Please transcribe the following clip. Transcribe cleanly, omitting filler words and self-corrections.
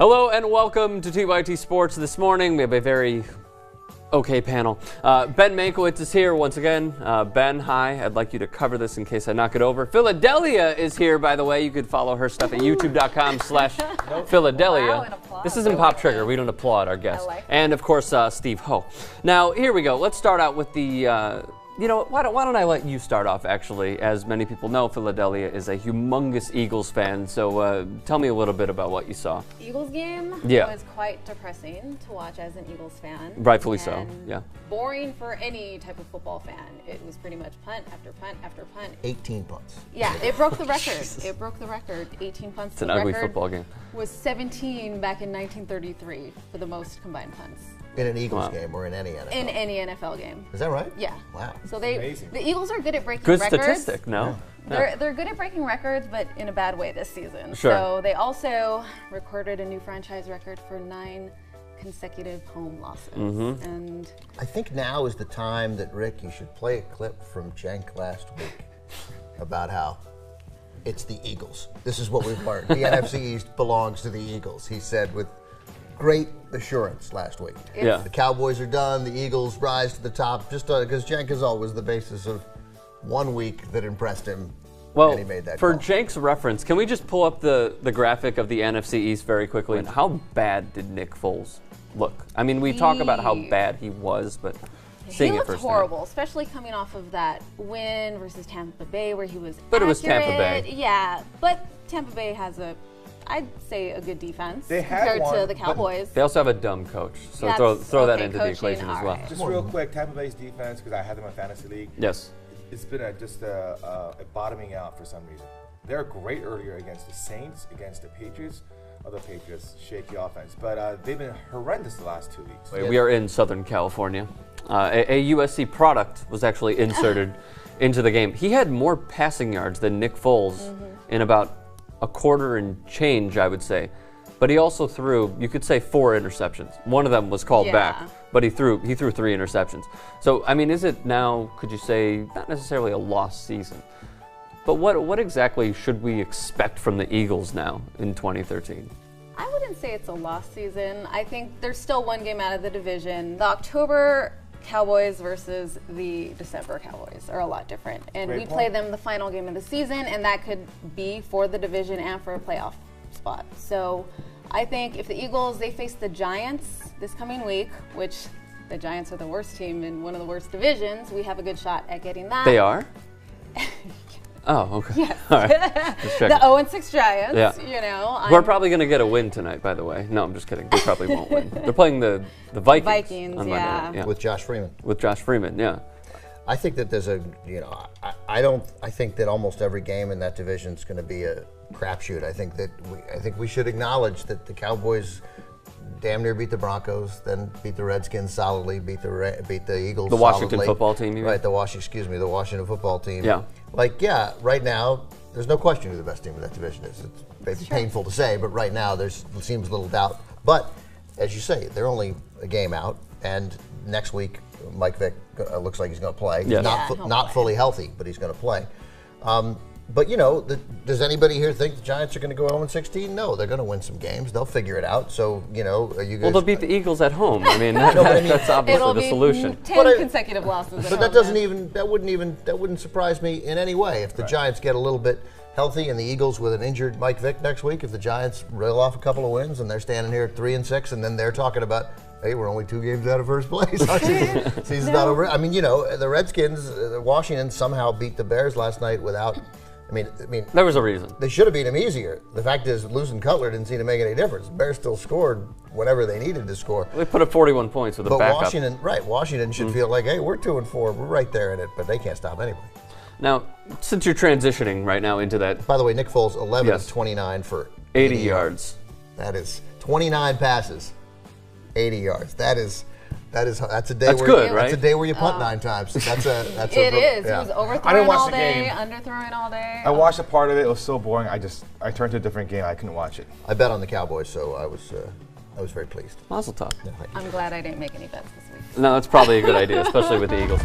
Hello and welcome to TYT Sports this morning. We have a very okay panel. Ben Mankiewicz is here once again. Ben, hi. I'd like you to cover this in case I knock it over. Philadelia is here, by the way. You could follow her stuff at youtube.com/Philadelia. Wow, this isn't Pop Trigger. We don't applaud our guests. And, of course, Steve Ho. Now, here we go. Let's start out with the... why don't I let you start off, actually? As many people know, Philadelia is a humongous Eagles fan, so tell me a little bit about what you saw. Eagles game Yeah. was quite depressing to watch as an Eagles fan. Rightfully so, yeah. Boring for any type of football fan. It was pretty much punt after punt after punt. 18 punts. Yeah, it broke the record. It broke the record. 18 punts. It's an ugly football game. Was 17 back in 1933 for the most combined punts. In an Eagles game or in any NFL? In any NFL game. Is that right? Yeah. Wow. So the Eagles are good at breaking Good records. statistic, no? They're good at breaking records, but in a bad way this season. Sure. So they also recorded a new franchise record for 9 consecutive home losses. Mm-hmm. And I think now is the time that, Rick, you should play a clip from Cenk last week about how it's the Eagles. This is what we've learned. The NFC East belongs to the Eagles, he said with great assurance last week. Yeah. The Cowboys are done, the Eagles rise to the top, just because Cenk is always the basis of one week that impressed him. Well, and he made that for call. Cenk's reference, can we just pull up the graphic of the NFC East very quickly? And how bad did Nick Foles look? I mean, we talk about how bad he was, but seeing he it looked firsthand. horrible, especially coming off of that win versus Tampa Bay where he was But accurate. it was Tampa Bay. Yeah, but Tampa Bay has I'd say a good defense They had compared one, to the but Cowboys. They also have a dumb coach, so That's throw that okay, into the coaching, equation as all well. right. Just real quick, Tampa Bay's defense, because I had them in fantasy league. Yes. It's been a bottoming out for some reason. They're great earlier against the Saints, against the Patriots. Other Patriots, shaky offense. But they've been horrendous the last 2 weeks. We are in Southern California. A USC product was actually inserted into the game. He had more passing yards than Nick Foles in about a quarter and change, I would say. But he also threw, you could say, 4 interceptions. One of them was called back, but he threw 3 interceptions. So, I mean, is it now, could you say, not necessarily a lost season, but what exactly should we expect from the Eagles now in 2013? I wouldn't say it's a lost season. I think there's still one game out of the division. The October Cowboys versus the December Cowboys are a lot different. And we play them the final game of the season, and that could be for the division and for a playoff spot. So I think if the Eagles, they face the Giants this coming week, which the Giants are the worst team in one of the worst divisions, we have a good shot at getting that. They are? Oh, okay. Yes. All right. Just checking. The 0-6 Giants, Yeah. We're probably going to get a win tonight, by the way. No, I'm just kidding. They probably won't win. They're playing the Vikings on Monday night. Yeah. With Josh Freeman. With Josh Freeman, yeah. I think that there's I think that almost every game in that division is going to be a crapshoot. I think we should acknowledge that the Cowboys damn near beat the Broncos, then beat the Redskins solidly, beat the Eagles. The Washington solidly. football team, you mean? Right, the Washington football team. Yeah. Right now, there's no question who the best team in that division is. It's painful to say, but right now there seems little doubt. But as you say, they're only a game out, and next week Mike Vick looks like he's going to play. Yes. He's not fully healthy, but he's going to play. But does anybody here think the Giants are going to go 0-16? No, they're going to win some games. They'll figure it out. So are you guys? Well, they'll beat the Eagles at home. I mean, that's obviously the solution. 10 consecutive losses. But that wouldn't surprise me in any way if the Giants get a little bit healthy and the Eagles with an injured Mike Vick next week. If the Giants reel off a couple of wins and they're standing here at 3-6, and then they're talking about, hey, we're only 2 games out of first place. Season's not over. I mean, the Redskins, Washington somehow beat the Bears last night without. I mean, there was a reason. They should have beat him easier. The fact is, losing Cutler didn't seem to make any difference. The Bears still scored whenever they needed to score. They put up 41 points with a backup. Washington should feel like, hey, we're 2-4, we're right there in it, but they can't stop anybody. Now, since you're transitioning right now into that. By the way, Nick Foles, 11 of 29 for 80 yards. That is 29 passes, 80 yards. That's a day. That's where good, right? That's a day where you punt 9 times. It is. He was overthrowing all the day, game. underthrowing all day. I watched a part of it. It was so boring. I turned to a different game. I couldn't watch it. I bet on the Cowboys, so I was very pleased. Mazel tov. I'm glad I didn't make any bets this week. No, that's probably a good idea, especially with the Eagles.